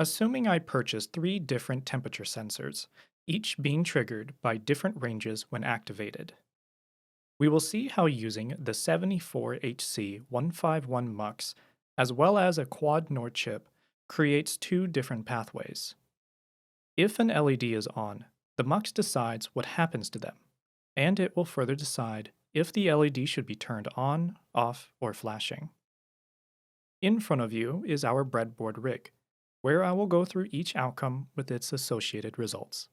Assuming I purchase three different temperature sensors, each being triggered by different ranges when activated. We will see how using the 74HC151 MUX as well as a quad NOR chip creates two different pathways. If an LED is on, the MUX decides what happens to them, and it will further decide if the LED should be turned on, off, or flashing. In front of you is our breadboard rig, where I will go through each outcome with its associated results.